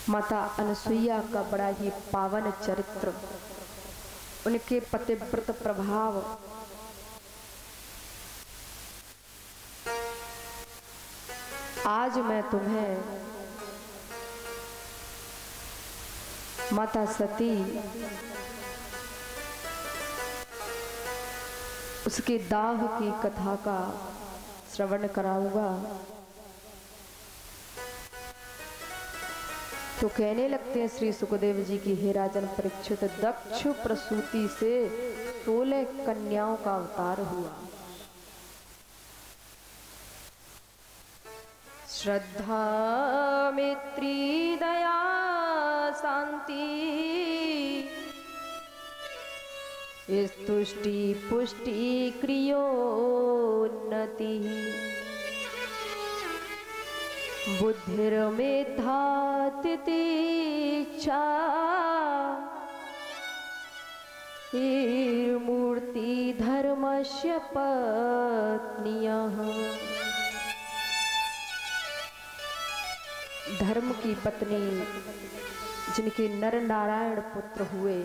माता अनसुईया का बड़ा ही पावन चरित्र, उनके पतिव्रत प्रभाव, आज मैं तुम्हें माता सती उसके दाह की कथा का श्रवण कराऊंगा। तो कहने लगते हैं श्री सुखदेव जी की, हे राजन परीक्षित, दक्ष प्रसूति से 16 कन्याओं का अवतार हुआ। श्रद्धा मैत्री दया शांति स्तुष्टि पुष्टि क्रियोन्नति बुद्धिर्मेधा तितिक्षा मूर्ति धर्मस्य पत्नियः। धर्म की पत्नी जिनके नर नारायण पुत्र हुए,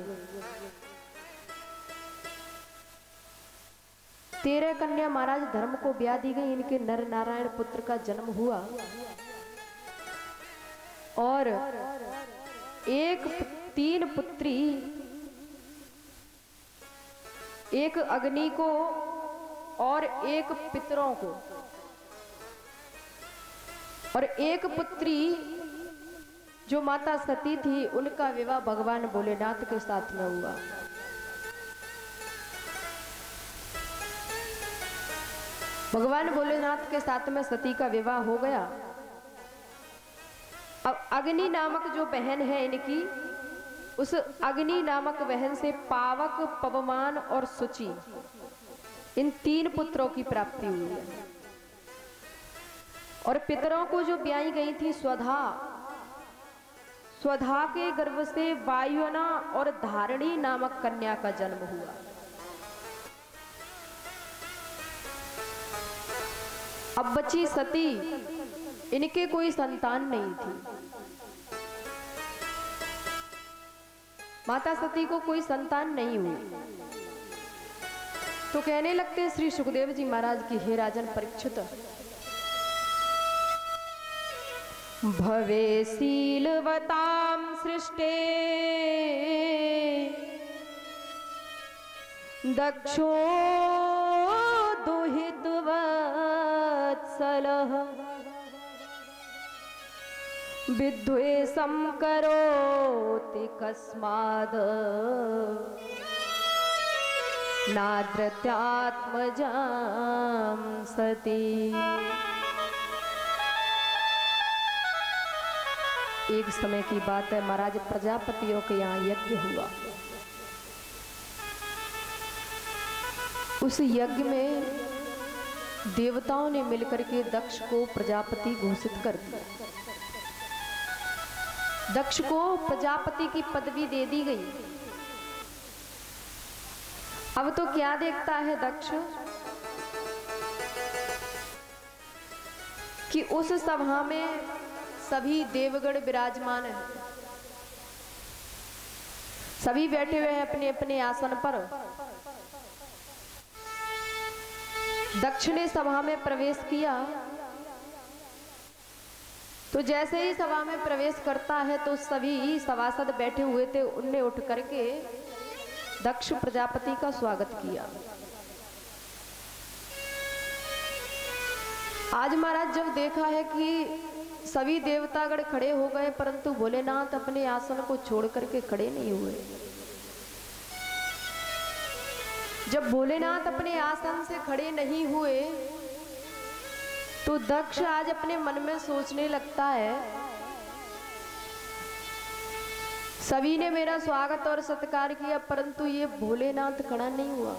13 कन्या महाराज धर्म को ब्याह दी गई, इनके नर नारायण पुत्र का जन्म हुआ और 3 पुत्री, एक अग्नि को और एक पितरों को, और एक पुत्री जो माता सती थी उनका विवाह भगवान भोलेनाथ के साथ में हुआ। भगवान भोलेनाथ के साथ में सती का विवाह हो गया। अब अग्नि नामक जो बहन है इनकी, उस अग्नि नामक बहन से पावक, पवमान और सुचि, इन 3 पुत्रों की प्राप्ति हुई है। और पितरों को जो ब्याही गई थी स्वधा, स्वधा के गर्भ से वायुना और धारणी नामक कन्या का जन्म हुआ। अब बची सती, इनके कोई संतान नहीं थी। माता सती को कोई संतान नहीं हुई। तो कहने लगते श्री सुखदेव जी महाराज की, हे राजन परीक्षित, भवे शीलवतां सृष्टे दक्षो दुहितवत्सलः विद्वेषं करोति कस्माद् नाद्रत्यात्मजां सती। एक समय की बात है, महाराज प्रजापतियों के यहाँ यज्ञ हुआ। उस यज्ञ में देवताओं ने मिलकर के दक्ष को प्रजापति घोषित कर दिया। दक्ष को प्रजापति की पदवी दे दी गई। अब तो क्या देखता है दक्ष कि उस सभा में सभी देवगण विराजमान हैं, सभी बैठे हुए हैं अपने अपने आसन पर। दक्ष ने सभा में प्रवेश किया, तो जैसे ही सभा में प्रवेश करता है तो सभी सभासद बैठे हुए थे, उनने उठ करके दक्ष प्रजापति का स्वागत किया। आज महाराज जब देखा है कि सभी देवतागण खड़े हो गए, परंतु भोलेनाथ अपने आसन को छोड़ करके खड़े नहीं हुए। जब भोलेनाथ अपने आसन से खड़े नहीं हुए तो दक्ष आज अपने मन में सोचने लगता है, सभी ने मेरा स्वागत और सत्कार किया, परंतु ये भोलेनाथ खड़ा नहीं हुआ।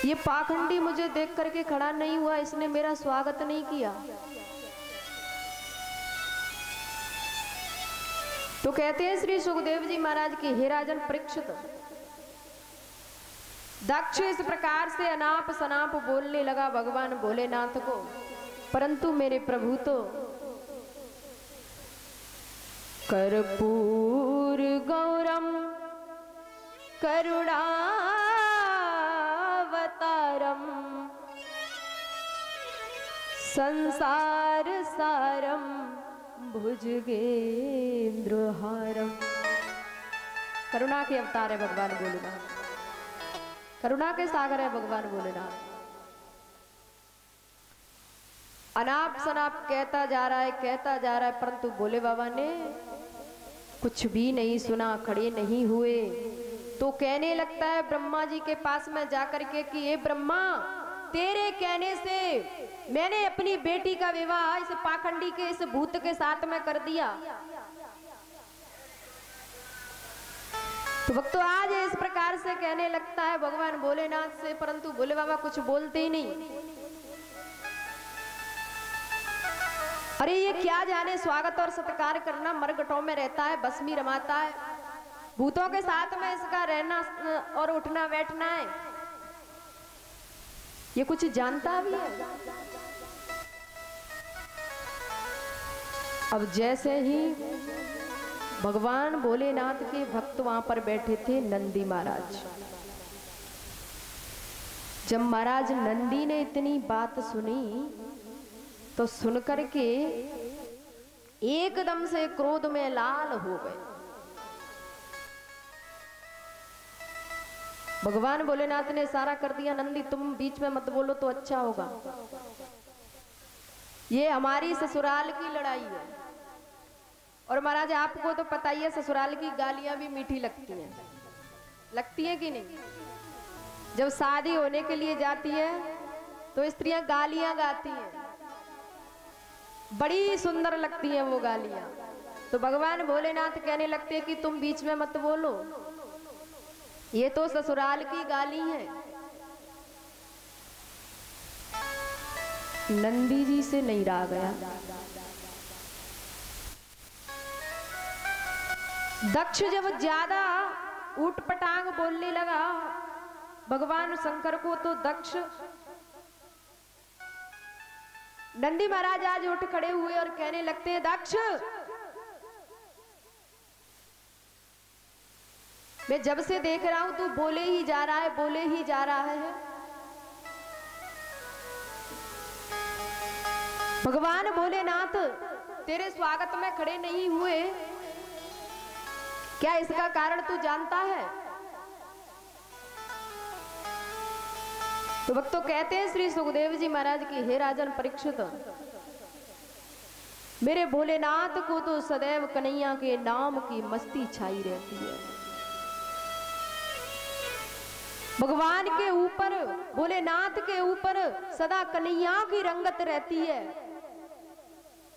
ये पाखंडी मुझे देख करके खड़ा नहीं हुआ, इसने मेरा स्वागत नहीं किया। तो कहते हैं श्री सुखदेव जी महाराज की, हे राजन परीक्षित, दक्ष इस प्रकार से अनाप शनाप बोलने लगा भगवान भोलेनाथ को, परंतु मेरे प्रभु तो कर्पूर गौरम करुणावतारम संसार सारम भुजगेंद्रहारम। करुणा के अवतार है भगवान भोलेनाथ, करुणा के सागर है भगवान भोलेनाथ। अनाप शनाप कहता जा रहा है, कहता जा रहा है, परंतु भोले बाबा ने कुछ भी नहीं सुना, खड़े नहीं हुए। तो कहने लगता है ब्रह्मा जी के पास में जाकर के कि ये ब्रह्मा, तेरे कहने से मैंने अपनी बेटी का विवाह इस पाखंडी के, इस भूत के साथ में कर दिया। तो भक्तों आज इस प्रकार से कहने लगता है भगवान भोलेनाथ से, परंतु भोले बाबा कुछ बोलते ही नहीं। अरे ये क्या जाने, स्वागत और सत्कार करना, मरगटों में रहता है, भस्मी रमाता है, भूतों के साथ में इसका रहना और उठना बैठना है, ये कुछ जानता भी है। अब जैसे ही भगवान भोलेनाथ के भक्त वहां पर बैठे थे नंदी महाराज, जब महाराज नंदी ने इतनी बात सुनी तो सुनकर के एकदम से क्रोध में लाल हो गए। भगवान भोलेनाथ ने इशारा कर दिया, नंदी तुम बीच में मत बोलो तो अच्छा होगा, ये हमारी ससुराल की लड़ाई है। और महाराज आपको तो पता ही है ससुराल की गालियां भी मीठी लगती हैं, लगती हैं कि नहीं? जब शादी होने के लिए जाती है तो स्त्रियां गालियां गाती हैं, बड़ी सुंदर लगती हैं वो गालियां। तो भगवान भोलेनाथ कहने लगते हैं कि तुम बीच में मत बोलो, ये तो ससुराल की गाली है। नंदी जी से नहीं रहा गया। दक्ष जब ज्यादा ऊट पटांग बोलने लगा भगवान शंकर को, तो दक्ष नंदी महाराज आज उठ खड़े हुए और कहने लगते हैं, दक्ष मैं जब से देख रहा हूं तू बोले ही जा रहा है, बोले ही जा रहा है। भगवान भोलेनाथ तेरे स्वागत में खड़े नहीं हुए, क्या इसका कारण तू जानता है? तो भक्तों कहते हैं श्री सुखदेव जी महाराज की, हे राजन परीक्षित, मेरे भोलेनाथ को तो सदैव कन्हैया के नाम की मस्ती छाई रहती है। भगवान के ऊपर, भोलेनाथ के ऊपर सदा कन्हैया की रंगत रहती है।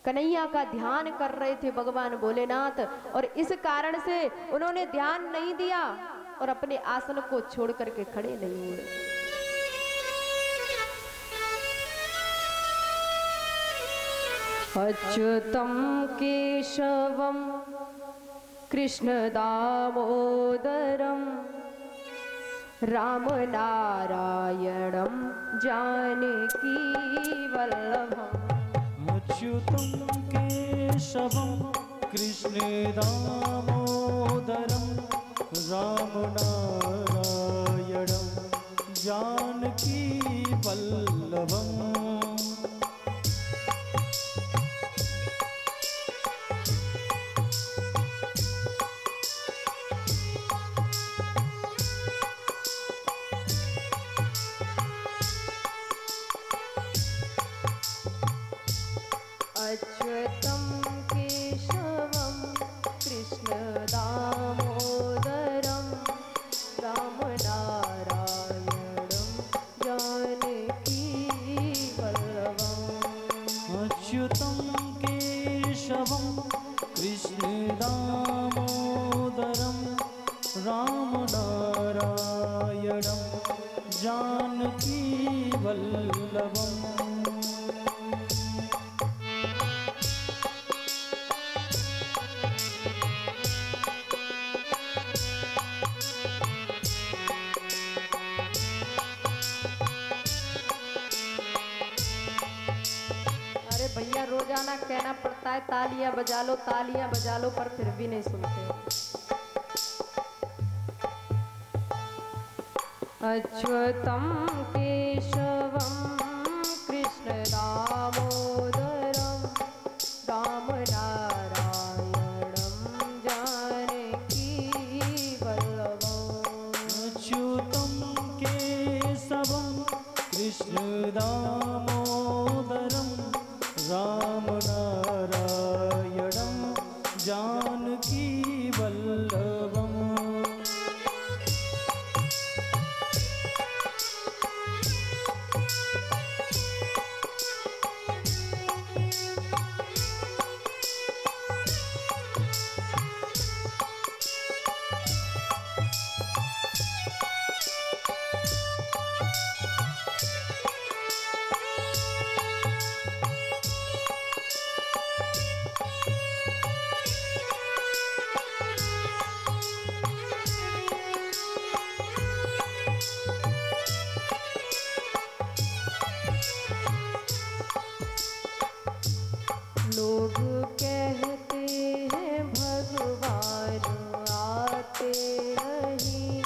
कन्हैया का ध्यान कर रहे थे भगवान भोलेनाथ, और इस कारण से उन्होंने ध्यान नहीं दिया और अपने आसन को छोड़ करके खड़े नहीं हुए। अच्युतम केशवम कृष्ण दामोदरम राम नारायणम जानकी वल्लभम। अच्युतम केशवम कृष्ण दामोदरम राम नारायणम जानकी वल्लभम। अच्युतम केशवम कृष्ण दामोदरम राम नारायणम जानकी वल्लभम। अच्युतम केशवम कृष्ण दामोदरम राम नारायणम जानकी वल्लभम। भैया रो रोजाना कहना पड़ता है तालियां बजा लो, तालियां बजा लो, पर फिर भी नहीं सुनते हो। अच्युतम केशवम कृष्ण दामोदरम राम नारायणम जानकी वल्लभम। अच्युतं केशवं कृष्ण दामोदरं राम नारायणं जानकी वल्लभम्। लोग कहते हैं भगवान आते नहीं,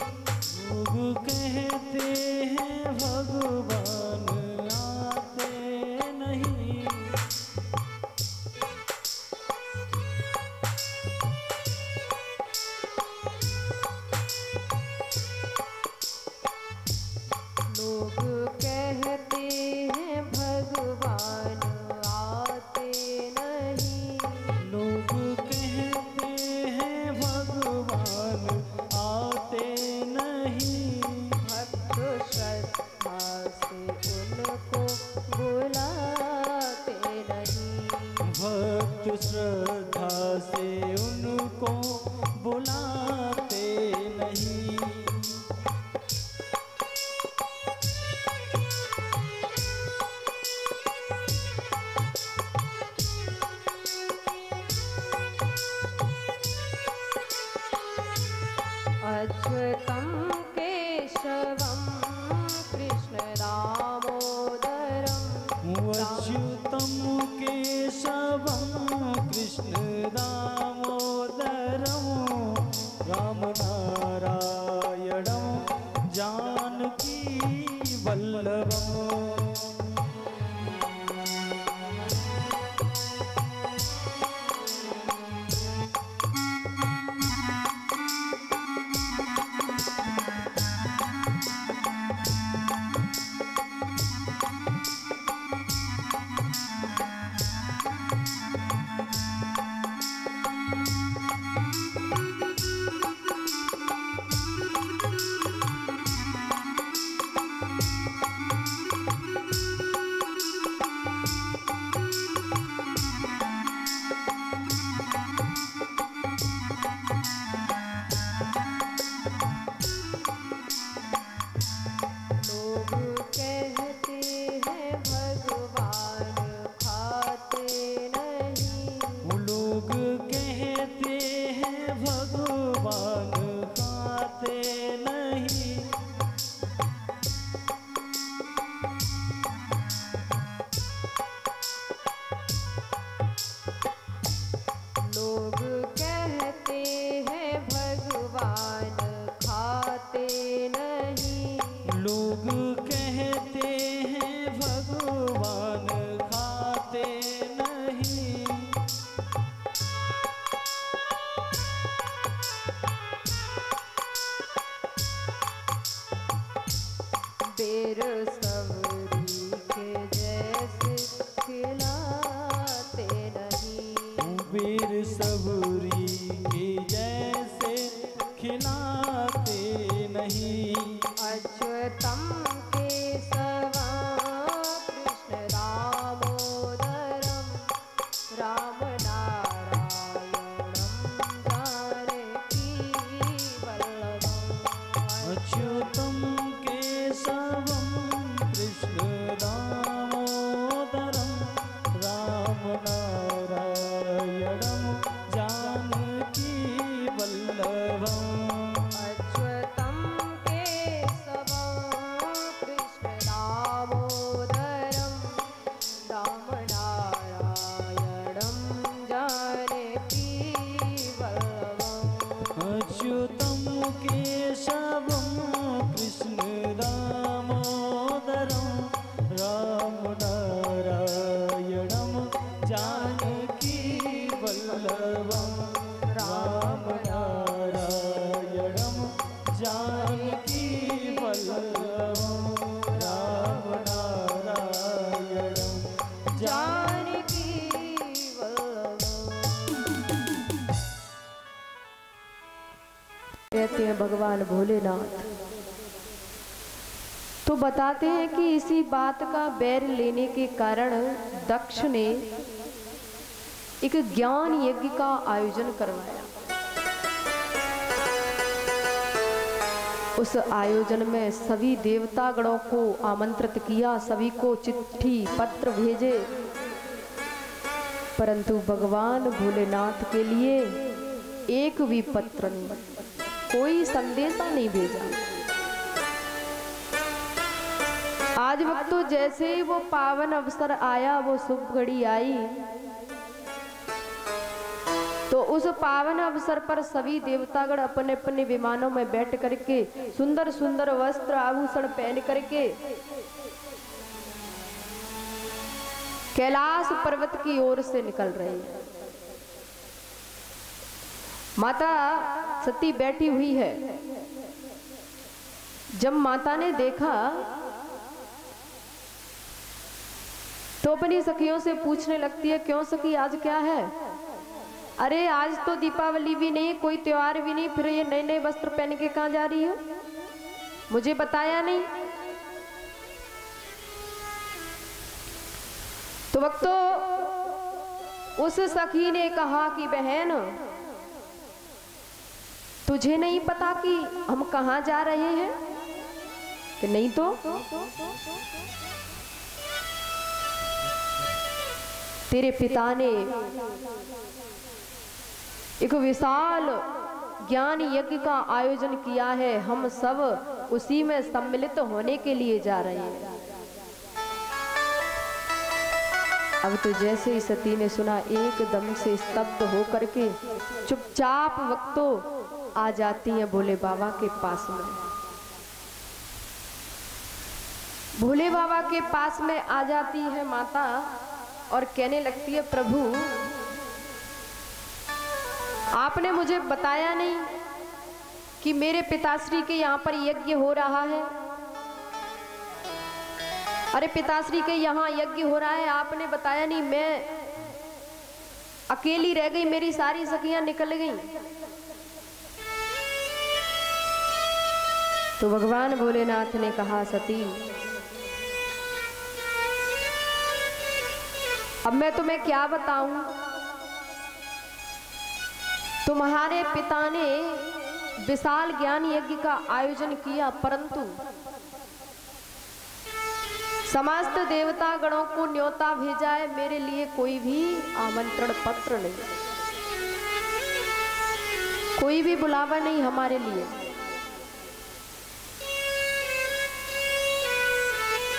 लोग कहते हैं भगवान आते नहीं। लोग कहते हैं भगवान आते नहीं, लोग कहते हैं भगवान आते नहीं। भक्त श्रद्धा से उनको बुलाते नहीं, भक्त श्रद्धा से उनको बुलाते नहीं। अच्युतं केशवं कृष्ण दामोदरं अच्युतं केशवं कृष्ण दामोदरं राम नारायणं जानकी वल्लभम्। लोग कहते हैं भगवान खाते नहीं, लोग कहते हैं भगवान खाते नहीं। लोग कहते हैं भगवान खाते नहीं, लोग कहते हैं भगवान खाते नहीं। बेर सबरी के जैसे खिलाते नहीं, वीर सबरी के जैसे खिलाते नहीं। अच्युतं केशवं कृष्ण दामोदरं राम नारायणं जानकी वल्लभम्। अच्युतं केशवं कृष्ण दामोदरं राम नारायणं जानकी वल्लभम्। अच्युतं केशवं कहते हैं भगवान भोलेनाथ। तो बताते हैं कि इसी बात का बैर लेने के कारण दक्ष ने एक ज्ञान यज्ञ का आयोजन करवाया। उस आयोजन में सभी देवतागणों को आमंत्रित किया, सभी को चिट्ठी पत्र भेजे, परंतु भगवान भोलेनाथ के लिए एक भी पत्र नहीं, कोई संदेशा नहीं भेजा। आज वक्त तो जैसे ही वो पावन अवसर आया, वो शुभ घड़ी आई, तो उस पावन अवसर पर सभी देवतागण अपने अपने विमानों में बैठ करके सुंदर सुंदर वस्त्र आभूषण पहन करके कैलाश पर्वत की ओर से निकल रहे हैं। माता सती बैठी हुई है। जब माता ने देखा तो अपनी सखियों से पूछने लगती है, क्यों सखी आज क्या है? अरे आज तो दीपावली भी नहीं, कोई त्योहार भी नहीं, फिर ये नए नए वस्त्र पहन के कहां जा रही हो? मुझे बताया नहीं। तो वक्त उस सखी ने कहा कि बहन, तुझे नहीं पता कि हम कहां जा रहे हैं? कि नहीं तो तेरे पिता ने एक विशाल ज्ञान यज्ञ का आयोजन किया है, हम सब उसी में सम्मिलित होने के लिए जा रहे हैं। अब तो जैसे ही सती ने सुना, एकदम से स्तब्ध होकर के चुपचाप वक्तो आ जाती हैं भोले बाबा के पास में। भोले बाबा के पास में आ जाती है माता और कहने लगती है, प्रभु आपने मुझे बताया नहीं कि मेरे पिताश्री के यहाँ पर यज्ञ हो रहा है। अरे पिताश्री के यहाँ यज्ञ हो रहा है, आपने बताया नहीं, मैं अकेली रह गई, मेरी सारी सखियां निकल गई। तो भगवान भोलेनाथ ने कहा, सती अब मैं तुम्हें क्या बताऊं, तुम्हारे पिता ने विशाल ज्ञान यज्ञ का आयोजन किया, परंतु समस्त देवता गणों को न्योता भेजा है, मेरे लिए कोई भी आमंत्रण पत्र नहीं, कोई भी बुलावा नहीं हमारे लिए।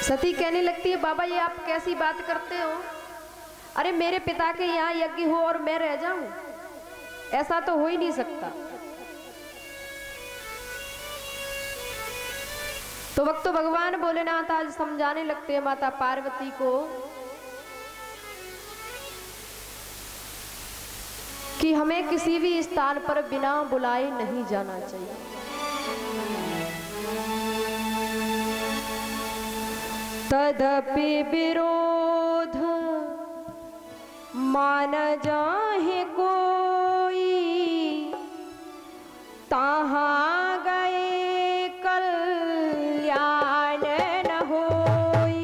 सती कहने लगती है, बाबा ये आप कैसी बात करते हो? अरे मेरे पिता के यहाँ यज्ञ हो और मैं रह जाऊं, ऐसा तो हो ही नहीं सकता। तो वक्त भगवान भोलेनाथ आज समझाने लगते हैं माता पार्वती को कि हमें किसी भी स्थान पर बिना बुलाए नहीं जाना चाहिए। तदपि विरोध मान जाहे कोई, तहाँ गए कल्याण न होई।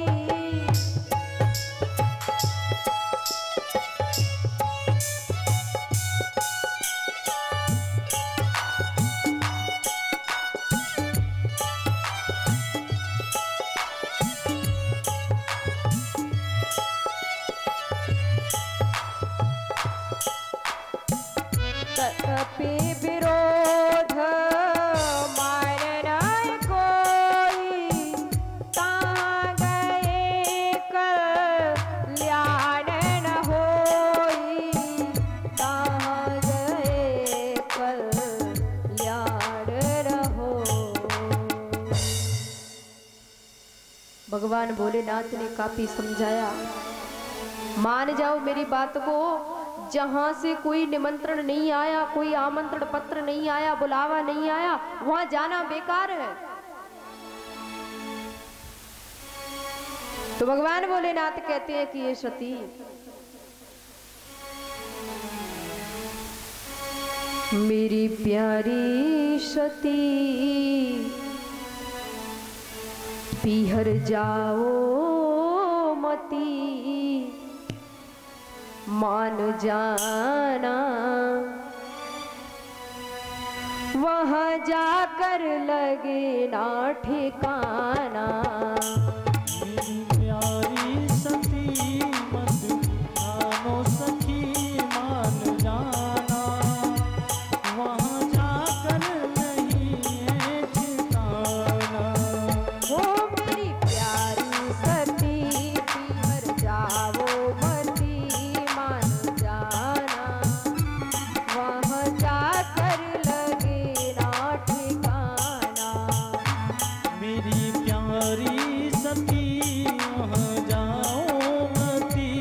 तदपि विरोध मान न कोई, तहाँ गए कल्याण न होई, तहाँ गए कल्याण न होई। भगवान भोलेनाथ ने काफी समझाया, मान जाओ मेरी बात को, जहां से कोई निमंत्रण नहीं आया, कोई आमंत्रण पत्र नहीं आया, बुलावा नहीं आया, वहां जाना बेकार है। तो भगवान भोलेनाथ कहते हैं कि ये सती मेरी प्यारी सती पीहर जाओ मती मान जाना, वहाँ जाकर लगे ना ठिकाना। मेरी प्यारी सती मत मानो सखी मान जाना, वहाँ जाकर नहीं है ठिकाना। वो मेरी प्यारी सती पीहर जाओ मती मान जाना, वहाँ जाकर लगे ना ठिकाना। मेरी प्यारी सती वहाँ जाओ मती।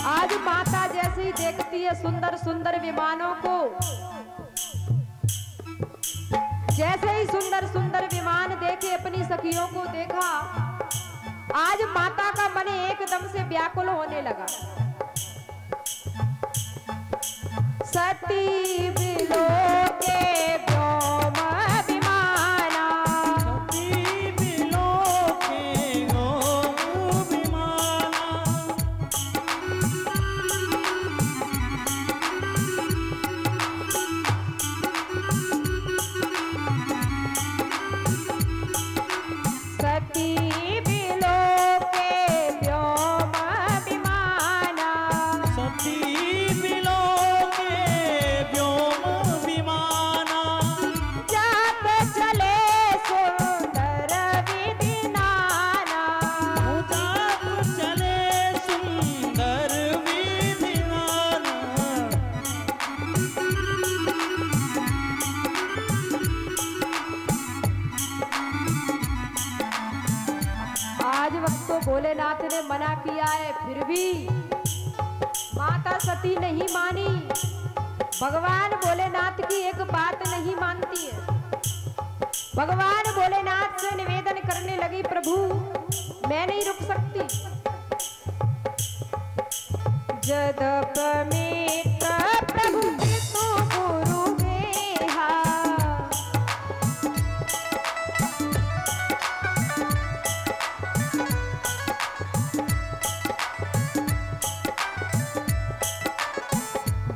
आज माता जैसे ही देखती है सुंदर सुंदर विमानों को, जैसे ही सुंदर सुंदर विमान देखे अपनी सखियों को देखा, आज माता का मन एकदम से व्याकुल होने लगा। सती बिलो के व्योम विमाना, सती बिलो के व्योम विमाना। सती बिलो के व्योम विमाना, सती बिलो के व्योम विमाना। जात चले सुंदर विधि नाना। जात चले सुंदर विधि नाना। आज वक्त तो भोलेनाथ ने मना किया है, फिर भी माता सती नहीं मानी। भगवान भोलेनाथ की एक बात नहीं मानती है। भगवान भोलेनाथ से निवेदन करने लगी, प्रभु मैं नहीं रुक सकती। जदप मित्र प्रभु विष्णु गुरु गेहा,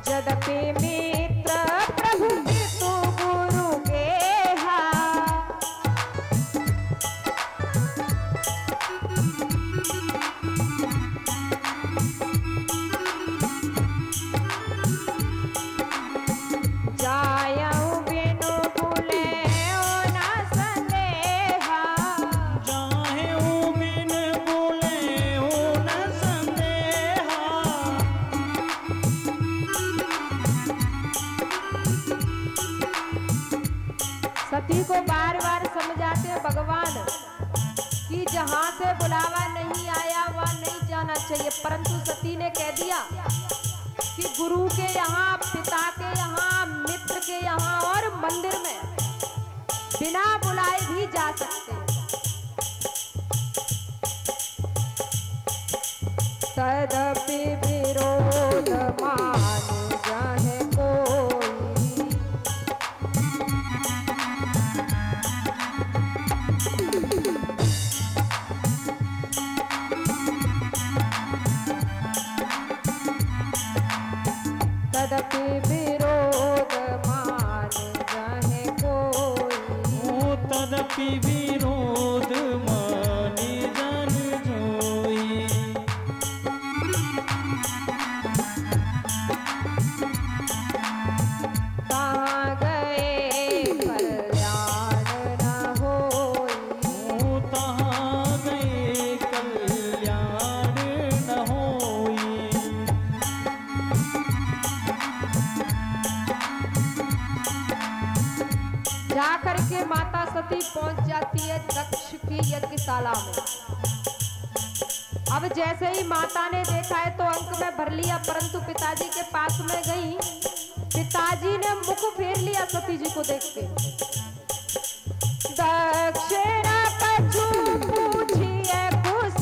जदपि मित्र प्रभु विष्णु गुरु गेहा। जायऊ बिनु भूले न संदेहा, जाहे ऊ बिन बोले हो न संदेहा। सती को बार बार समझाते हैं भगवान कि जहाँ से बुलावा नहीं आया वह नहीं जाना चाहिए, परंतु सती ने कह दिया कि गुरु के यहाँ, पिता के यहाँ, मित्र के यहाँ और मंदिर में बिना बुलाए भी जा सकते हैं। तदपि विरोध मान जाहे कोई, तदपि विरोध मान जाहे कोई। तदपि विरोध माने जन जोई। कहाँ गए कल्याण न होई, तहाँ गए कल्याण न होई। जाकर के माता सती पहुंच जाती है दक्ष की यज्ञशाला में। अब जैसे ही माता ने देखा है तो अंक में भर लिया, परंतु पिताजी के पास में गई, पिताजी ने मुख फेर लिया सती जी को देख के। दक्षिणा पछु पूछिए कुश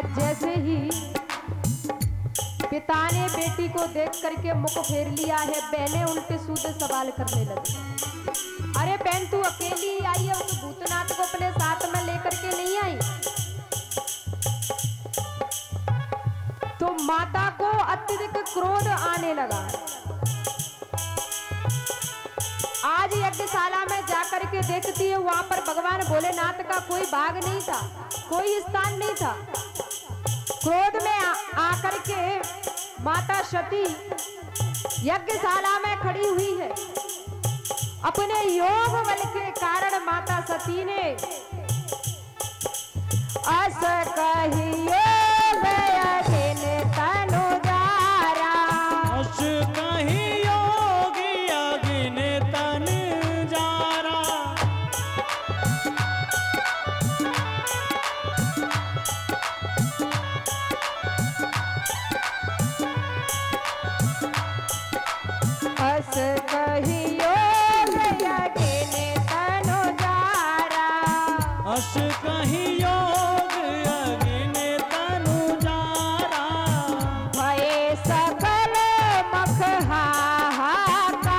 आज जैसे ही पिता ने बेटी को देख करके मुख फेर लिया है, बहनें उल्टे सीधे सवाल करने लगी। अरे बहन तू अकेली आई है, उस भूतनाथ को अपने साथ में लेकर के नहीं आई? तो माता को अत्यधिक क्रोध आने लगा। आज यज्ञशाला में जाकर के देखती है, वहां पर भगवान भोलेनाथ का कोई भाग नहीं था, कोई स्थान नहीं था। क्रोध में आकर के माता सती यज्ञशाला में खड़ी हुई है। अपने योग बल के कारण माता सती ने अस कहियो तनु जारा, अस कहियो अगिन तन जारा, अस कहियो अगिन तनु जारा, अस कहियो अगिन तनु जारा, भये सकल मख हाहाकारा,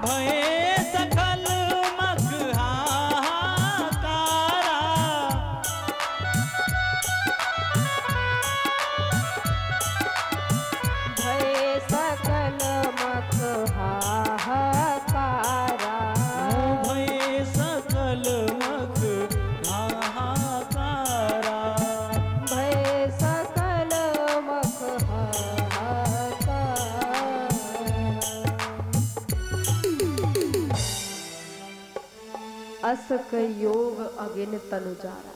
भये सकल मख हाहाकारा, भये सकल मख हाहाकारा, भये सकल मख हाहाकारा, भये सकल मख हाहाकारा। अस योग अगिन तनु जारा,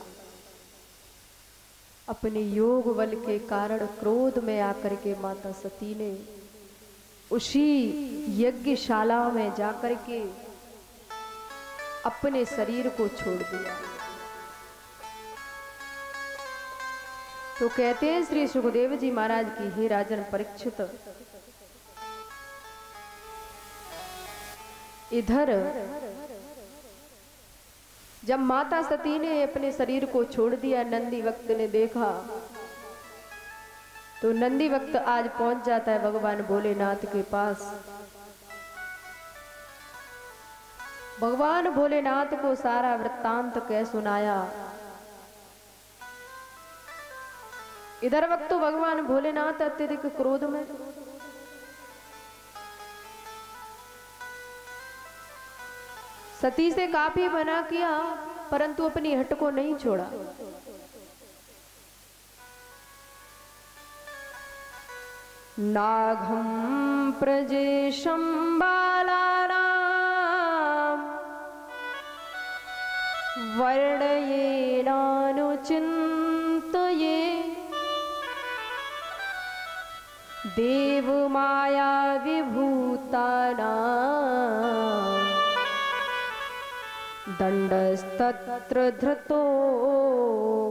अपने योग बल के कारण क्रोध में आकर के माता सती ने उसी यज्ञशाला में जाकर के अपने शरीर को छोड़ दिया। तो कहते हैं श्री सुखदेव जी महाराज की, हे राजन परीक्षित, इधर जब माता सती ने अपने शरीर को छोड़ दिया, नंदी वक्त ने देखा तो नंदी वक्त आज पहुंच जाता है भगवान भोलेनाथ के पास। भगवान भोलेनाथ को सारा वृत्तांत कह सुनाया। इधर वक्त तो भगवान भोलेनाथ अत्यधिक क्रोध में, सती से काफी मना किया परंतु अपनी हट को नहीं छोड़ा। नाघं प्रजेशं बालानां वर्णयेनानुचिन्तये देवमाया विभूतानां दंडस्तत्र धृतो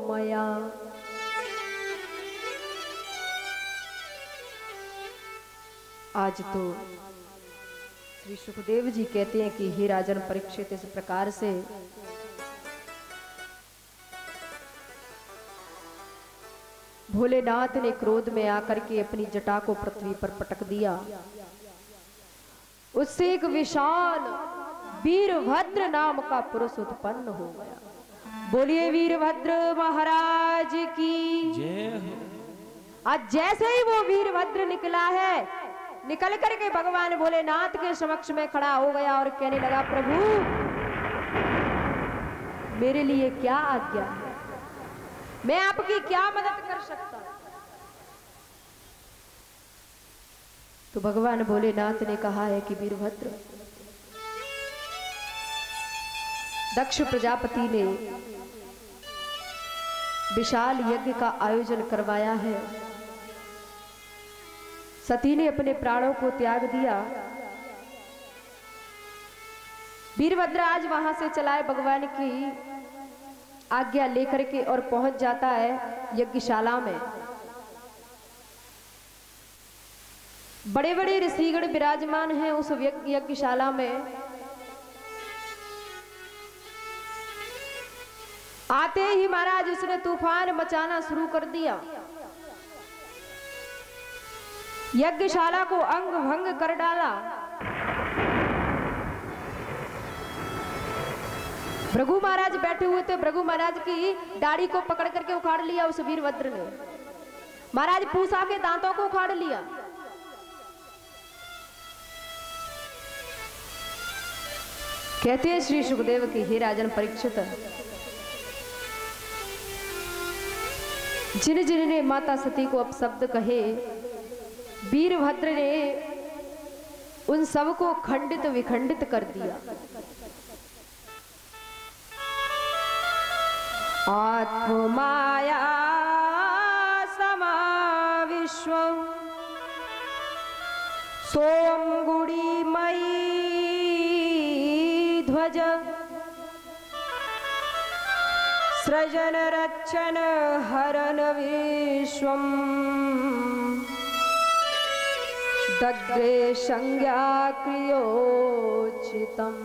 मया। आज तो श्री सुखदेव जी कहते हैं कि हे राजन परीक्षित, इस प्रकार से भोलेनाथ ने क्रोध में आकर के अपनी जटा को पृथ्वी पर पटक दिया। उससे एक विशाल वीरभद्र नाम का पुरुष उत्पन्न हो गया। बोलिए वीरभद्र महाराज की जय हो। आज जैसे ही वो वीरभद्र निकला है, निकल करके भगवान भोलेनाथ के समक्ष में खड़ा हो गया और कहने लगा, प्रभु मेरे लिए क्या आज्ञा है, मैं आपकी क्या मदद कर सकता हूं। तो भगवान भोलेनाथ ने कहा है कि वीरभद्र, दक्ष प्रजापति ने विशाल यज्ञ का आयोजन करवाया है। सती ने अपने प्राणों को त्याग दिया। वीरभद्र आज वहां से चलाए भगवान की आज्ञा लेकर के और पहुंच जाता है यज्ञशाला में। बड़े बड़े ऋषिगण विराजमान हैं उस यज्ञशाला में। आते ही महाराज उसने तूफान मचाना शुरू कर दिया, यज्ञशाला को अंग भंग कर डाला। भृगु महाराज बैठे हुए थे, भृगु महाराज की दाढ़ी को पकड़ करके उखाड़ लिया उस वीरभद्र ने। महाराज पूसा के दांतों को उखाड़ लिया। कहते हैं श्री सुखदेव की, हे राजन परीक्षित, जिन जिन्होंने माता सती को अपशब्द कहे, वीरभद्र ने उन सब को खंडित विखंडित कर दिया। आत्ममाया समाविश्वं सोम गुड़ी मई ध्वज सृजन रचन हरन विश्वं दग्धे संज्ञा क्रियोचितम्।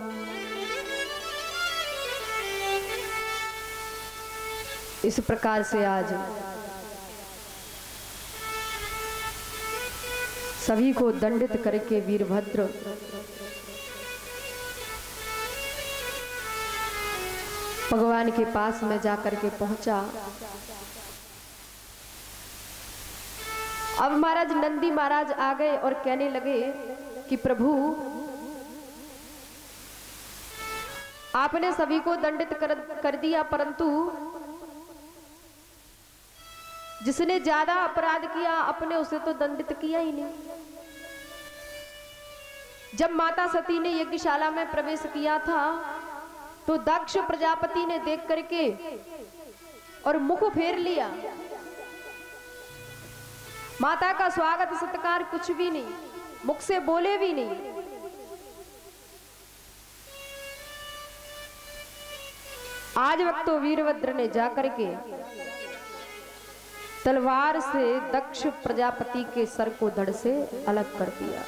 इस प्रकार से आज सभी को दंडित करके वीरभद्र भगवान के पास में जाकर के पहुंचा। अब महाराज नंदी महाराज आ गए और कहने लगे कि प्रभु, आपने सभी को दंडित कर दिया, परंतु जिसने ज्यादा अपराध किया अपने उसे तो दंडित किया ही नहीं। जब माता सती ने यज्ञशाला में प्रवेश किया था तो दक्ष प्रजापति ने देख करके और मुख फेर लिया। माता का स्वागत सत्कार कुछ भी नहीं, मुख से बोले भी नहीं। आज वक्त तो वीरभद्र ने जाकर के तलवार से दक्ष प्रजापति के सर को धड़ से अलग कर दिया।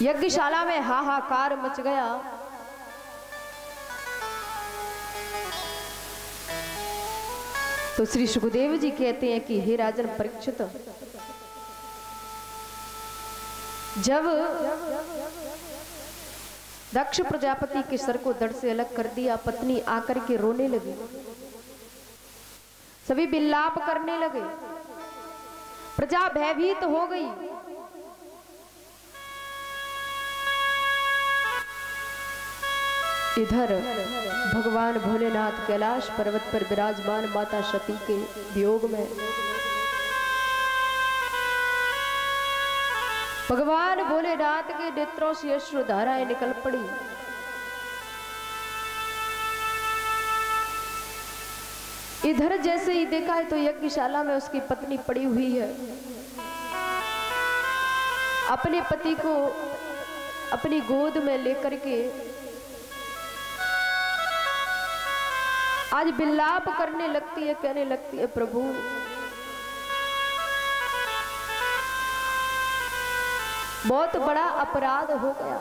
यज्ञशाला में हाहाकार मच गया। तो श्री सुखदेव जी कहते हैं कि हे राजन परीक्षित, जब दक्ष प्रजापति के सर को धड़ से अलग कर दिया, पत्नी आकर के रोने लगी, सभी विलाप करने लगे, प्रजा भयभीत हो गई। इधर भगवान भोलेनाथ कैलाश पर्वत पर विराजमान माता सती के वियोग में भगवान भोलेनाथ के नेत्रों से अश्रुधाराएं निकल पड़ी। इधर जैसे ही देखा है तो यज्ञशाला में उसकी पत्नी पड़ी हुई है, अपने पति को अपनी गोद में लेकर के आज विलाप करने लगती है, कहने लगती है प्रभु बहुत बड़ा अपराध हो गया।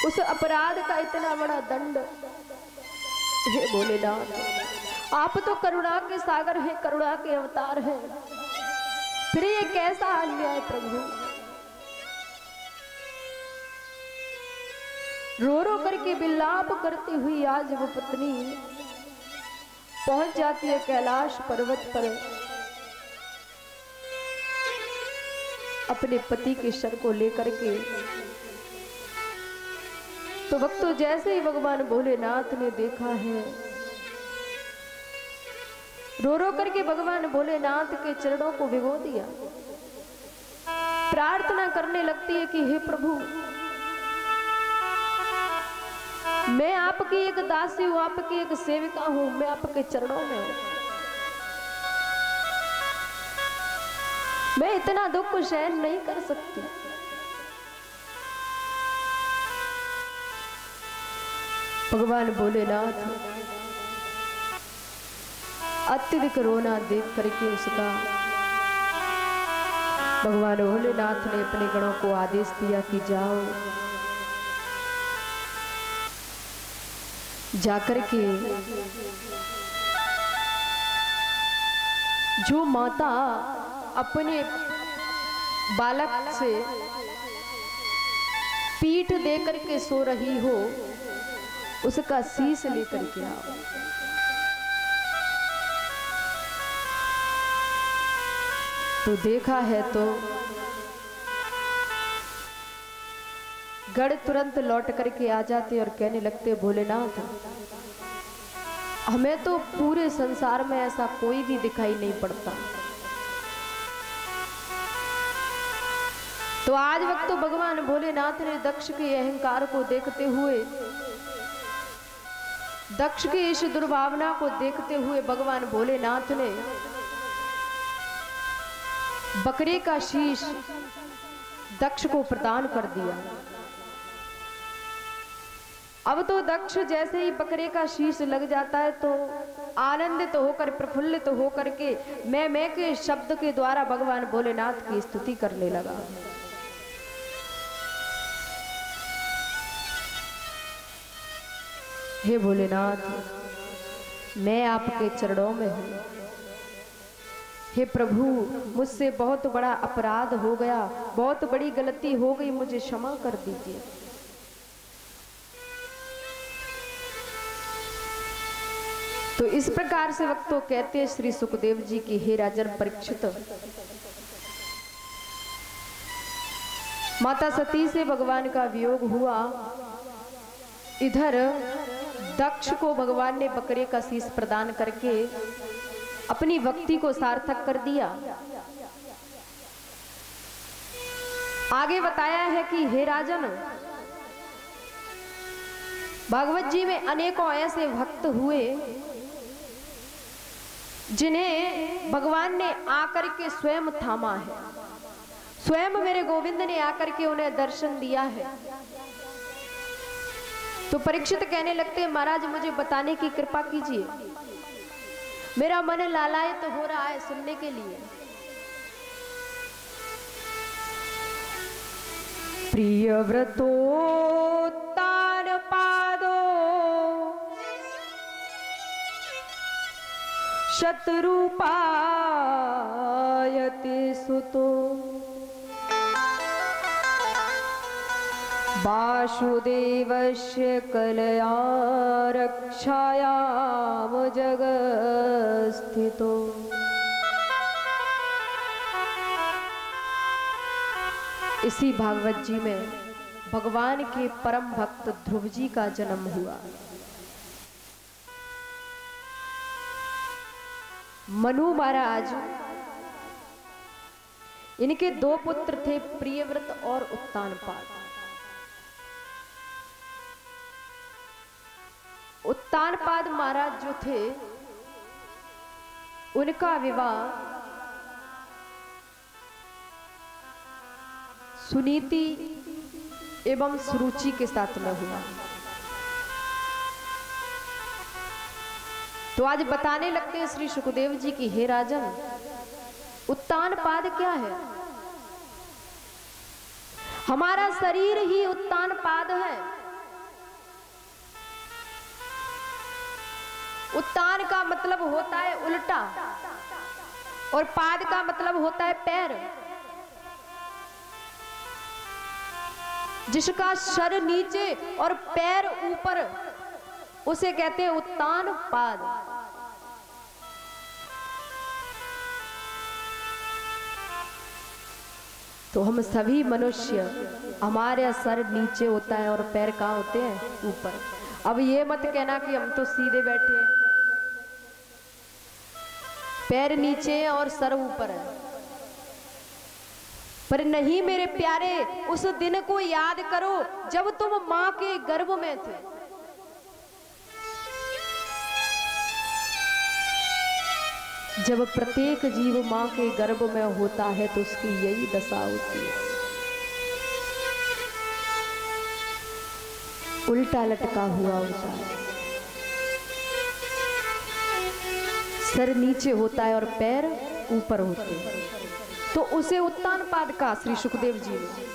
उस अपराध का इतना बड़ा दंड, हे भोलेनाथ, आप तो करुणा के सागर हैं, करुणा के अवतार हैं, फिर ये कैसा अन्याय प्रभु। रो रो करके विलाप करती हुई आज वो पत्नी पहुंच जाती है कैलाश पर्वत पर, अपने पति के सर को लेकर के। तो वक्त तो जैसे ही भगवान भोलेनाथ ने देखा है, रो रो करके भगवान भोलेनाथ के चरणों को भिगो दिया, प्रार्थना करने लगती है कि हे प्रभु, मैं आपकी एक दासी हूं, आपकी एक सेविका हूं, मैं आपके चरणों में हूं, मैं इतना दुख सहन नहीं कर सकती। भगवान भोलेनाथ अत्यधिक रोना देख करके उसका भगवान भोलेनाथ ने अपने गणों को आदेश दिया कि जाओ, जाकर के जो माता अपने बालक से पीठ देकर के सो रही हो उसका शीश लेकर के आओ। तो देखा है तो गढ़ तुरंत लौट करके आ जाते और कहने लगते, भोलेनाथ हमें तो पूरे संसार में ऐसा कोई भी दिखाई नहीं पड़ता। तो आज वक्त तो भगवान भोलेनाथ ने दक्ष के अहंकार को देखते हुए, दक्ष की इस दुर्भावना को देखते हुए भगवान भोलेनाथ ने बकरे का शीश दक्ष को प्रदान कर दिया। अब तो दक्ष जैसे ही बकरे का शीश लग जाता है तो आनंदित होकर, प्रफुल्लित होकर के मैं के शब्द के द्वारा भगवान भोलेनाथ की स्तुति करने लगा। हे भोलेनाथ, मैं आपके चरणों में हूं। हे प्रभु, मुझसे बहुत बड़ा अपराध हो गया, बहुत बड़ी गलती हो गई, मुझे क्षमा कर दीजिए। तो इस प्रकार से वक्त तो कहते हैं श्री सुखदेव जी की, हे राजन परीक्षित, माता सती से भगवान का वियोग हुआ। इधर दक्ष को भगवान ने बकरे का शीश प्रदान करके अपनी भक्ति को सार्थक कर दिया। आगे बताया है कि हे राजन, भागवत जी में अनेकों ऐसे भक्त हुए जिन्हें भगवान ने आकर के स्वयं थामा है, स्वयं मेरे गोविंद ने आकर के उन्हें दर्शन दिया है। तो परीक्षित कहने लगते हैं, महाराज मुझे बताने की कृपा कीजिए, मेरा मन लालायित हो रहा है सुनने के लिए। प्रियव्रतो तान पादो शत्रुपायते सुतो वासुदेवस्य कलया रक्षायाम जगस्थितो। इसी भागवत जी में भगवान के परम भक्त ध्रुव जी का जन्म हुआ। मनु महाराज, इनके दो पुत्र थे, प्रियव्रत और उत्तानपाद। उत्तानपाद महाराज जो थे, उनका विवाह सुनीति एवं सुरुचि के साथ में हुआ। तो आज बताने लगते हैं श्री सुखदेव जी की, हे राजन, उत्तानपाद क्या है? हमारा शरीर ही उत्तानपाद है। उत्तान का मतलब होता है उल्टा और पाद का मतलब होता है पैर। जिसका सर नीचे और पैर ऊपर, उसे कहते हैं उत्तान पाद। तो हम सभी मनुष्य, हमारे सर नीचे होता है और पैर कहाँ होते हैं? ऊपर। अब ये मत कहना कि हम तो सीधे बैठे हैं, पैर नीचे हैं और सर ऊपर है। पर नहीं मेरे प्यारे, उस दिन को याद करो जब तुम मां के गर्भ में थे। जब प्रत्येक जीव मां के गर्भ में होता है तो उसकी यही दशा होती है, उल्टा लटका हुआ होता है। सर नीचे होता है और पैर ऊपर होते हैं। तो उसे उत्तानपाद कहा श्री सुखदेव जी ने।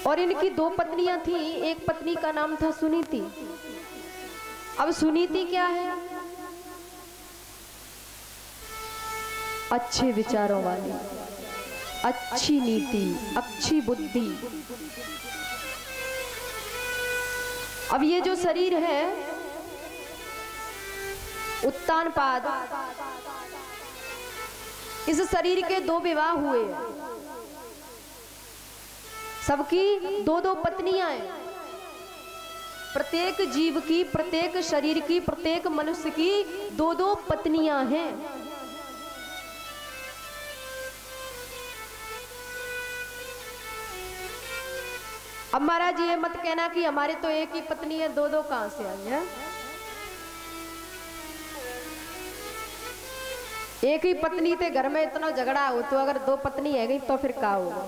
और इनकी दो पत्नियां थी, एक पत्नी का नाम था सुनीति। अब सुनीति क्या है? अच्छे विचारों वाली, अच्छी नीति, अच्छी बुद्धि। अब ये जो शरीर है उत्तानपाद, इस शरीर के दो विवाह हुए, सबकी दो दो पत्नियां हैं। प्रत्येक जीव की, प्रत्येक शरीर की, प्रत्येक मनुष्य की दो दो पत्नियां हैं। अब महाराज ये मत कहना कि हमारे तो एक ही पत्नी है, दो दो कहां से आई है? एक ही पत्नी थे, घर में इतना झगड़ा हो, तो अगर दो पत्नी है गई तो फिर क्या होगा?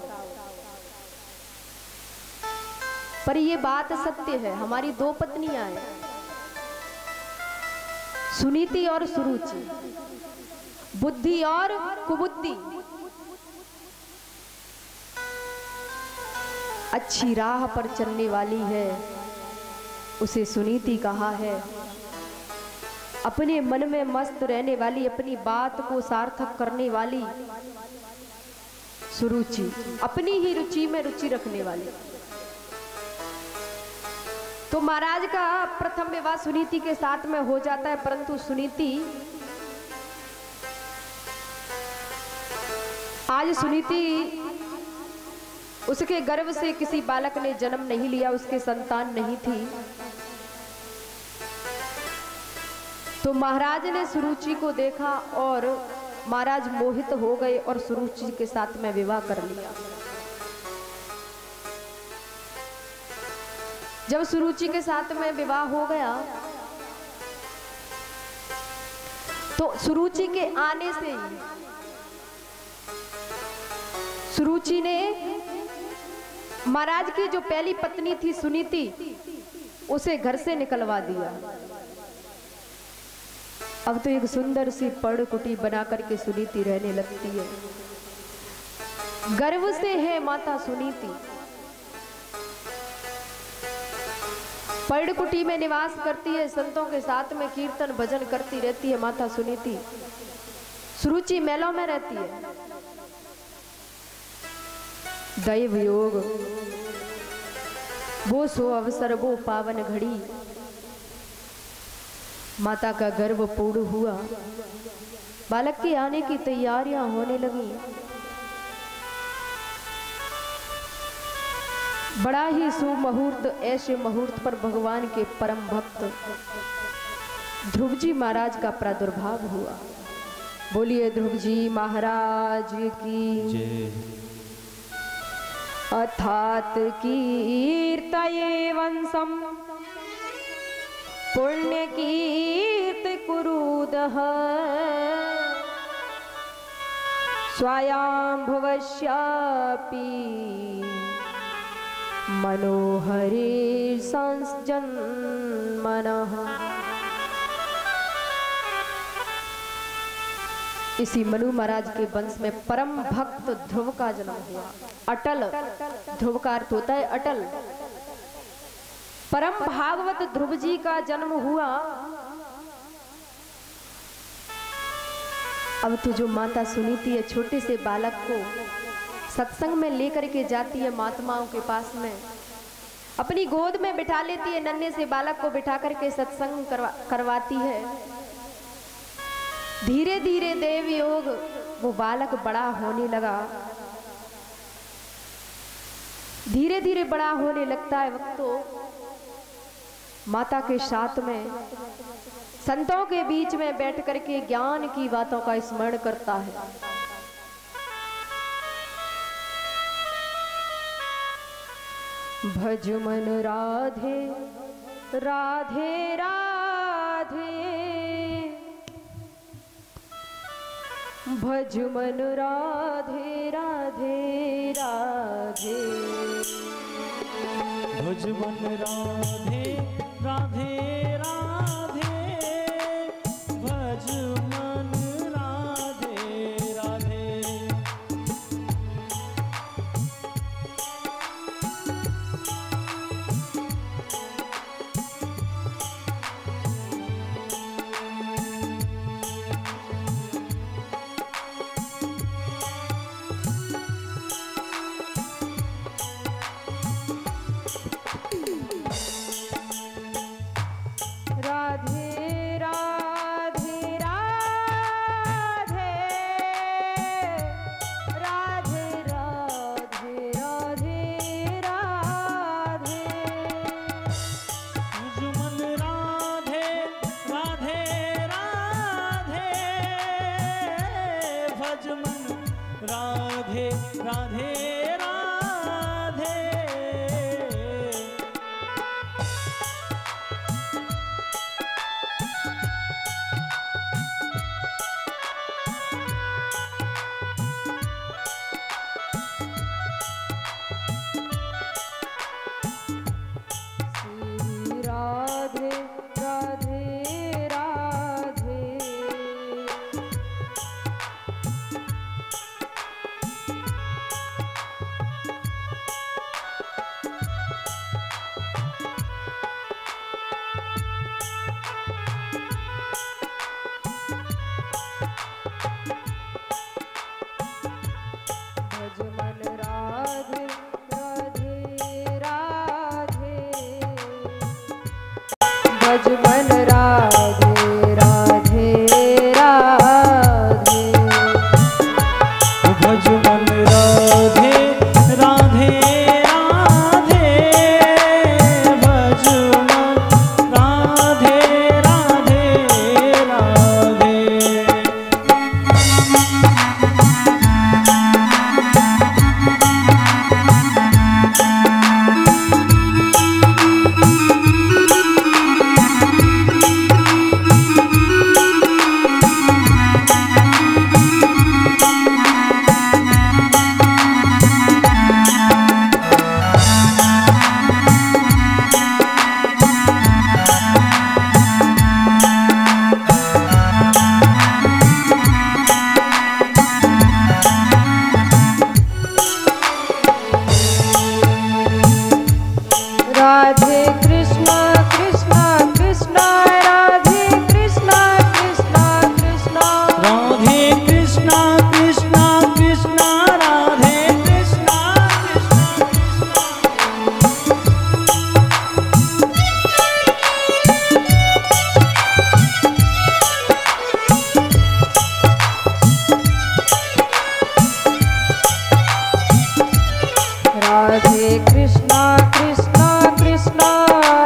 पर ये बात सत्य है, हमारी दो पत्नियां हैं, सुनीति और सुरुचि, बुद्धि और कुबुद्धि। अच्छी राह पर चलने वाली है, उसे सुनीति कहा है। अपने मन में मस्त रहने वाली, अपनी बात को सार्थक करने वाली सुरुचि, अपनी ही रुचि में रुचि रखने वाली। तो महाराज का प्रथम विवाह सुनीति के साथ में हो जाता है, परंतु सुनीति, आज सुनीति, उसके गर्भ से किसी बालक ने जन्म नहीं लिया, उसके संतान नहीं थी। तो महाराज ने सुरुचि को देखा और महाराज मोहित हो गए और सुरुचि के साथ में विवाह कर लिया। जब सुरुचि के साथ में विवाह हो गया तो सुरुचि के आने से ही सुरुचि ने महाराज की जो पहली पत्नी थी सुनीति, उसे घर से निकलवा दिया। अब तो एक सुंदर सी पड़ कुटी बना करके सुनीति रहने लगती है। गर्व से है माता सुनीति, पड़ कुटी में निवास करती है, संतों के साथ में कीर्तन भजन करती रहती है माता सुनीति। सुरुचि महलों में रहती है। दैव योग, वो सो अवसर, वो पावन घड़ी, माता का गर्भ पूर्ण हुआ, बालक के आने की तैयारियां होने लगी। बड़ा ही शुभ मुहूर्त, ऐसे मुहूर्त पर भगवान के परम भक्त ध्रुव जी महाराज का प्रादुर्भाव हुआ। बोलिए ध्रुव जी महाराज की जय। अर्थात कीर्तये वंशम पुण्य कीर्त कुरुदः स्वयंभुवस्यापि मनोहरे संजन्मनः। इसी मनु महाराज के वंश में परम भक्त ध्रुव का जन्म हुआ। अटल, ध्रुव का अर्थ होता है अटल। परम भागवत ध्रुव जी का जन्म हुआ। अब तो जो माता सुनीति है, छोटे से बालक को सत्संग में लेकर के जाती है, महात्माओं के पास में अपनी गोद में बिठा लेती है, नन्हे से बालक को बिठा करके सत्संग करवाती है। धीरे धीरे देव योग वो बालक बड़ा होने लगा, धीरे धीरे बड़ा होने लगता है। वक्त तो माता के साथ में संतों के बीच में बैठ करके ज्ञान की बातों का स्मरण करता है। भज मन राधे राधे राधे, भज मन राधे राधे राधे, भज मन राधे राधे राधे, भज मन राधे राधे राधे। राधे राधे राधे। भज मन राधे राधे राधे। भज मन राधे राधे राधे। भज मन राधे राधे राधे। भज मन राधे राधे राधे। राधे कृष्ण कृष्ण कृष्ण राधे कृष्ण कृष्ण कृष्ण। राधे कृष्ण कृष्ण कृष्ण राधे कृष्ण राधे कृष्ण कृष्ण कृष्ण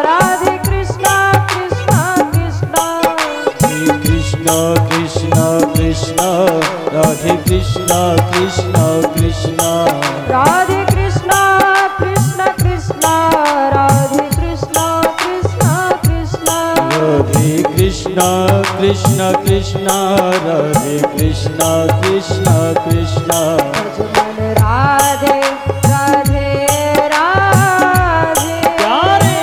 राधे कृष्ण कृष्ण कृष्ण। राधे कृष्ण कृष्ण कृष्ण। राधे कृष्ण कृष्ण कृष्ण राधे कृष्ण कृष्ण कृष्ण। राधे कृष्ण कृष्ण कृष्ण राधे कृष्ण कृष्ण कृष्ण। भज मन राधे राधे राधे। प्यारे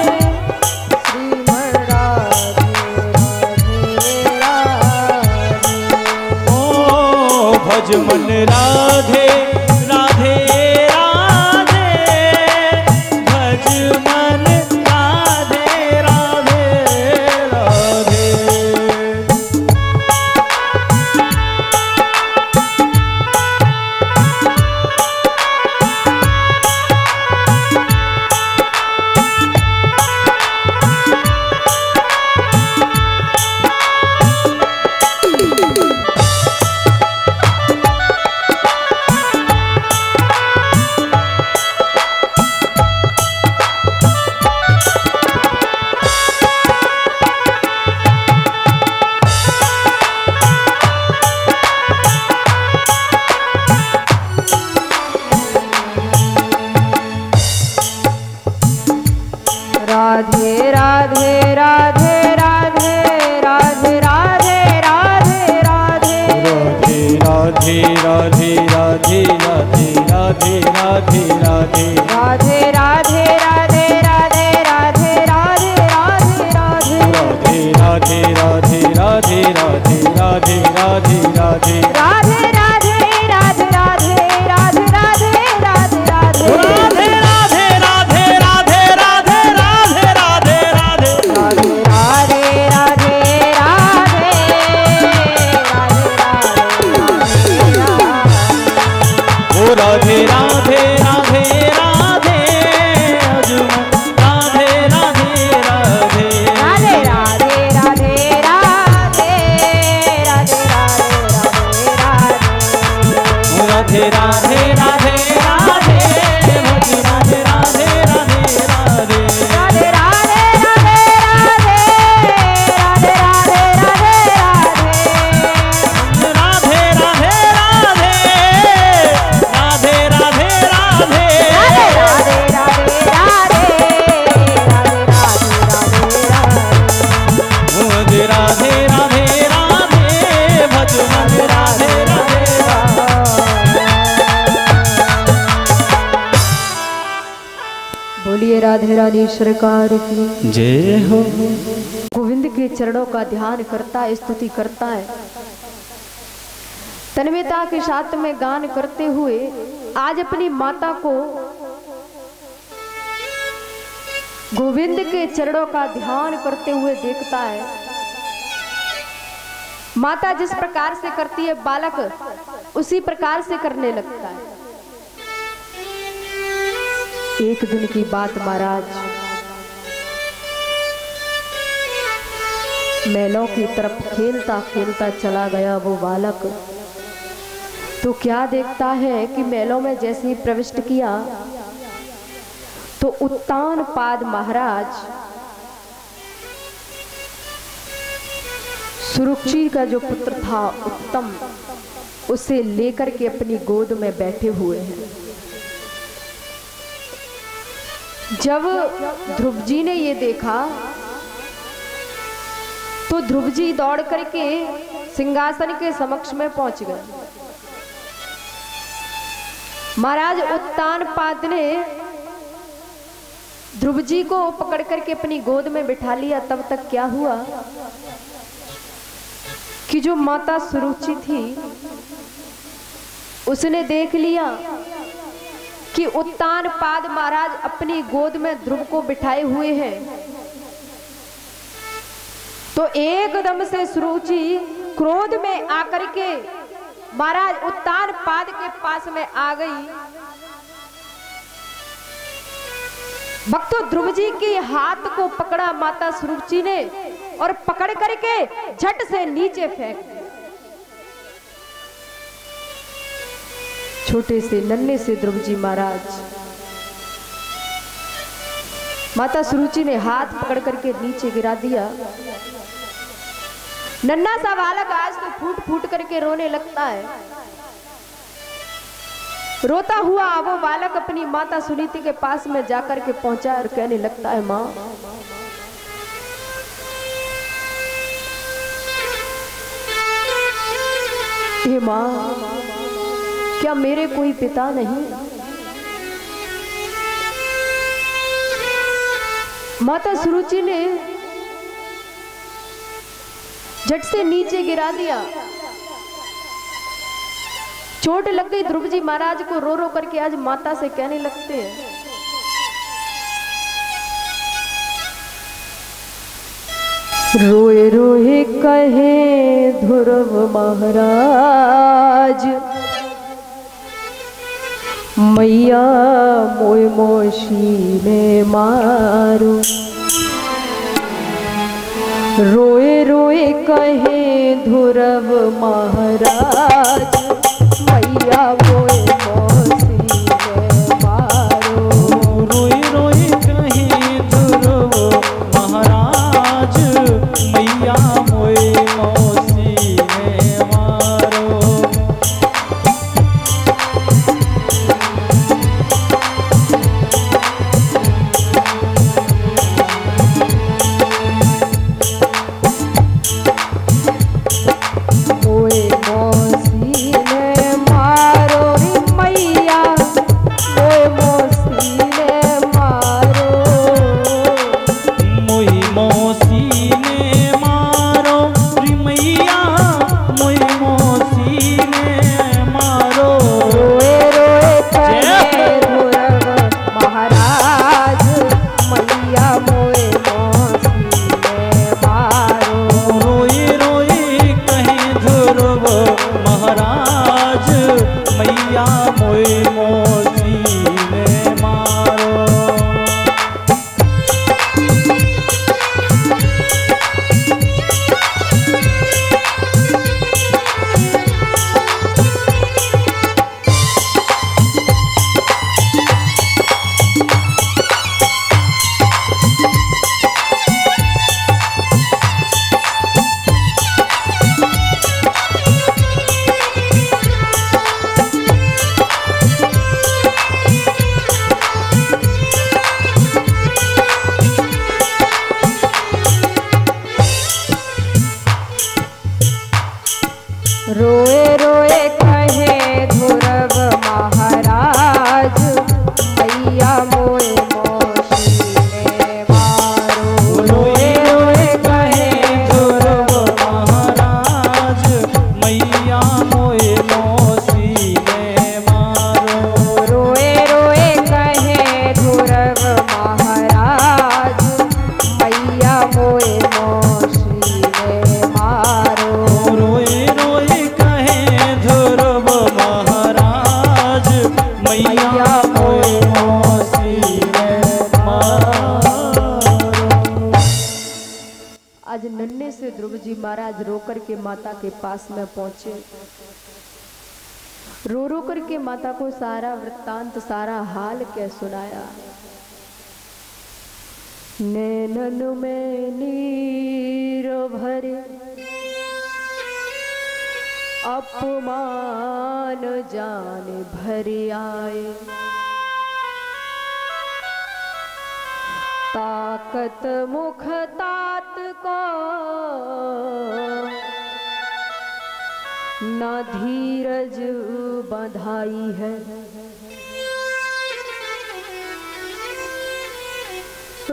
श्रीमन राधे राधे राधे। ओ भज मन राधे राधे राधे। भज मन राधे राधे राधे। राधे राधे राधे राधे राधे राधे राधे राधे। राधे राधे राधे राधे राधे राधे राधे। राधे राधे राधे राधे राधे राधे राधे राधे। राधे राधे राधे राधे राधे राधे राधे। राधे राधे राधे राधे राधे राधे राधे राधे। राधे राधे राधे राधे राधे राधे राधे राधे। राधे राधे राधे राधे राधे राधे। ओ राधे राधे राधे राधे। अजुमन राधे राधे राधे। राधे राधे राधे राधे राधे राधे राधे। राधे राधे राधे राधे। भज राधे राधे राधे राधे। राधे राधे राधे राधे राधे राधे राधे राधे। राधे राधे राधे राधे राधे बोलिए राधे राधे सरकार की जय हो। गोविंद के चरणों का ध्यान करता है, स्तुति करता है, तन्मयता के साथ में गान करते हुए आज अपनी माता को गोविंद के चरणों का ध्यान करते हुए देखता है। माता जिस प्रकार से करती है बालक उसी प्रकार से करने लगता है। एक दिन की बात महाराज, महलों की तरफ खेलता खेलता चला गया वो बालक। तो क्या देखता है कि महलों में जैसे ही प्रविष्ट किया तो उत्तानपाद महाराज सुरुचि का जो पुत्र था उत्तम, उसे लेकर के अपनी गोद में बैठे हुए हैं। जब ध्रुव जी ने ये देखा तो ध्रुव जी दौड़ करके सिंहासन के समक्ष में पहुंच गए। महाराज उत्तानपाद ने ध्रुव जी को पकड़ करके अपनी गोद में बिठा लिया। तब तक क्या हुआ कि जो माता सुरुचि थी उसने देख लिया कि उत्तानपाद महाराज अपनी गोद में ध्रुव को बिठाए हुए हैं। तो एकदम से सुरुचि क्रोध में आकर के महाराज उत्तानपाद के पास में आ गई। भक्तों, ध्रुव जी के हाथ को पकड़ा माता सुरुचि ने और पकड़ करके झट से नीचे फेंक दिया। छोटे से नन्हे से ध्रुव जी महाराज, माता सुरुचि ने हाथ पकड़ करके नीचे गिरा दिया। नन्हा सा बालक आज तो फूट फूट करके रोने लगता है। रोता हुआ वो बालक अपनी माता सुनीति के पास में जाकर के पहुंचा और कहने लगता है, माँ हे माँ, क्या मेरे कोई पिता नहीं? माता सुरुचि ने झट से नीचे गिरा दिया। चोट लग गई ध्रुव जी महाराज को। रो रो करके आज माता से कहने लगते हैं, रोए रोए कहे ध्रुव महाराज, मैया मोय मोशी ने मारो। रोए रोए कहे ध्रुव महाराज, मैया मोय मोशी ने मारो। रोई रोई कहीं ध्रुव महाराज, मैया मोई मौसी ने मारो। मोए मौसी ने मारो रे क्या कोई मौसी ने मारो। आज नन्हे से ध्रुव जी महाराज रोकर के माता के पास में पहुंचे। रो रो करके माता को सारा वृत्तांत सारा हाल क्या सुनाया। नैनन में नीर भरे अपमान जाने भरे आए। ताकत मुख तात को न धीरज बंधाई है।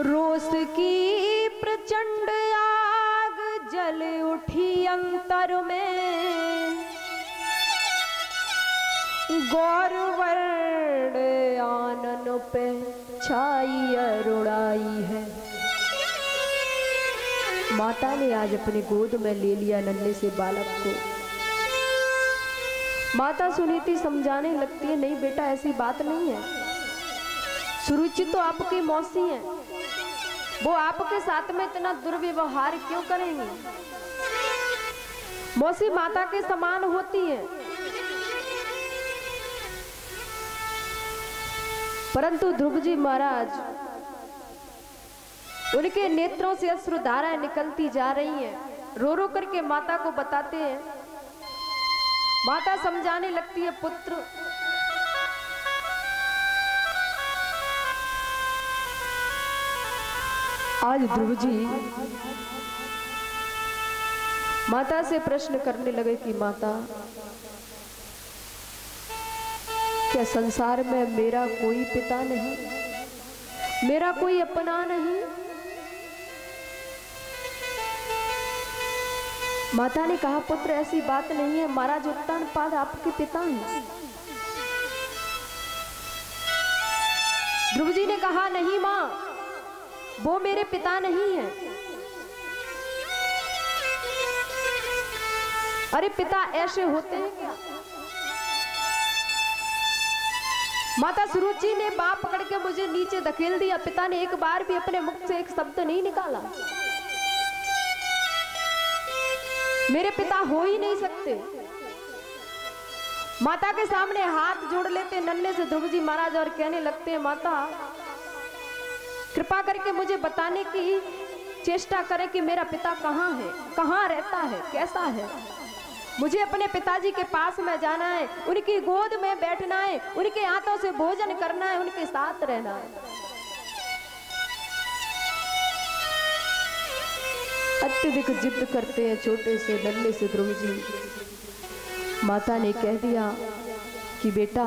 रोष की प्रचंड आग जल उठी अंतर में। गौरवर्ण आनन पे छाई अरुणाई है। माता ने आज अपने गोद में ले लिया नन्हे से बालक को। माता सुनीति समझाने लगती है, नहीं बेटा ऐसी बात नहीं है। सुरुचि तो आपकी मौसी है, वो आपके साथ में इतना दुर्व्यवहार क्यों करेंगी। मौसी माता के समान होती है, परंतु ध्रुव जी महाराज उनके नेत्रों से अश्रुधाराएं निकलती जा रही हैं। रो रो करके माता को बताते हैं। माता समझाने लगती है, पुत्र आज ध्रुव जी माता से प्रश्न करने लगे कि माता, क्या संसार में मेरा कोई पिता नहीं, मेरा कोई अपना नहीं। माता ने कहा, पुत्र ऐसी बात नहीं है, महाराज उत्तानपाद आपके पिता हैं। ध्रुव जी ने कहा, नहीं मां, वो मेरे पिता नहीं है। अरे पिता ऐसे होते हैं क्या। माता सुरुचि ने बाप पकड़ के मुझे नीचे धकेल दिया। पिता ने एक बार भी अपने मुख से एक शब्द नहीं निकाला। मेरे पिता हो ही नहीं सकते। माता के सामने हाथ जोड़ लेते नन्हे से ध्रुव जी महाराज और कहने लगते हैं, माता कृपा करके मुझे बताने की चेष्टा करें कि मेरा पिता कहाँ है, कहाँ रहता है, कैसा है। मुझे अपने पिताजी के पास में जाना है, उनकी गोद में बैठना है, उनके हाथों से भोजन करना है, उनके साथ रहना है। अत्यधिक जिद करते हैं छोटे से नन्हे से ध्रुव जी। माता ने कह दिया कि बेटा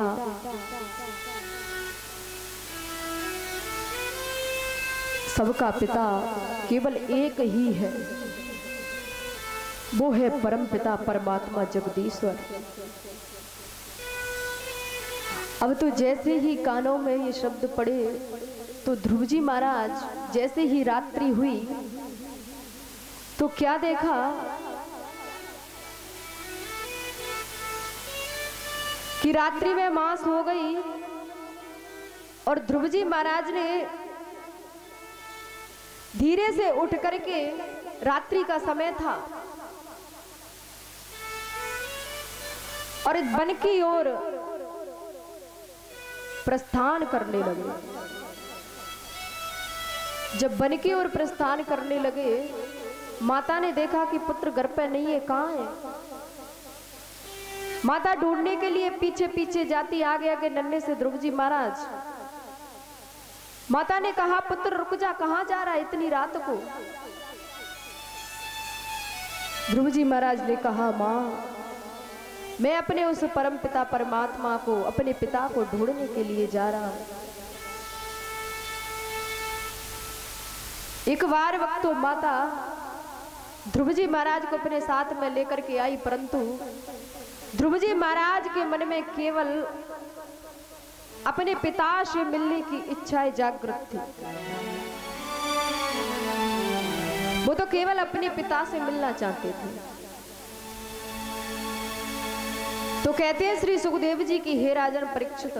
सबका पिता केवल एक ही है, वो है परम पिता परमात्मा जगदीश्वर। अब तो जैसे ही कानों में ये शब्द पड़े तो ध्रुव जी महाराज जैसे ही रात्रि हुई तो क्या देखा कि रात्रि में मास हो गई और ध्रुव जी महाराज ने धीरे से उठ करके, रात्रि का समय था, और वन की ओर प्रस्थान करने लगे। जब वन की ओर प्रस्थान करने लगे, माता ने देखा कि पुत्र घर पे नहीं है, कहाँ है। माता ढूंढने के लिए पीछे पीछे जाती, आगे आगे नन्हे से ध्रुव जी महाराज। माता ने कहा, पुत्र रुक जा, कहाँ जा रहा है इतनी रात को। ध्रुव जी महाराज ने कहा, माँ मैं अपने उस परम पिता परमात्मा को, अपने पिता को ढूंढने के लिए जा रहा हूं। एक बार वक्त तो माता ध्रुव जी महाराज को अपने साथ में लेकर के आई, परंतु ध्रुव जी महाराज के मन में केवल अपने पिता से मिलने की इच्छाएं जागृत थी। वो तो केवल अपने पिता से मिलना चाहते थे। तो कहते हैं श्री सुखदेव जी की, हे राजन परीक्षित,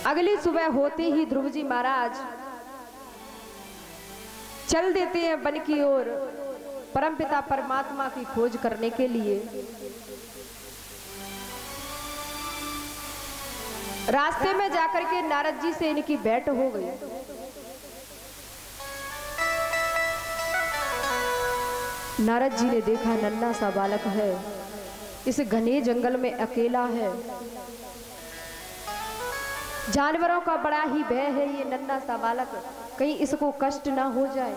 अगली सुबह होते ही ध्रुव जी महाराज चल देते हैं वन की ओर परमपिता परमात्मा की खोज करने के लिए। रास्ते में जाकर के नारद जी से इनकी भेंट हो गई। नारद जी ने देखा नन्हा सा बालक है, इस घने जंगल में अकेला है, जानवरों का बड़ा ही भय है, ये नन्हा सा बालक कहीं इसको कष्ट ना हो जाए।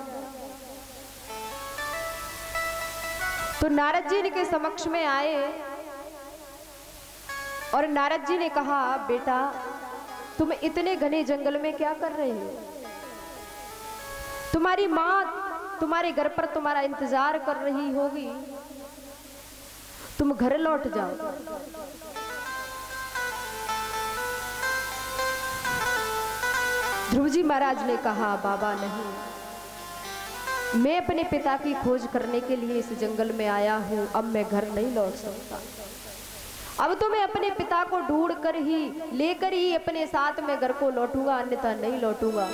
तो नारद जी इनके समक्ष में आए और नारद जी ने कहा, बेटा तुम इतने घने जंगल में क्या कर रहे हो? तुम्हारी माँ तुम्हारे घर पर तुम्हारा इंतजार कर रही होगी, तुम घर लौट जाओ। ध्रुव जी महाराज ने कहा, बाबा नहीं, मैं अपने पिता की खोज करने के लिए इस जंगल में आया हूं, अब मैं घर नहीं लौट सकता। अब तो मैं अपने पिता को ढूंढ कर ही लेकर ही अपने साथ में घर को लौटूंगा, अन्यथा नहीं लौटूंगा।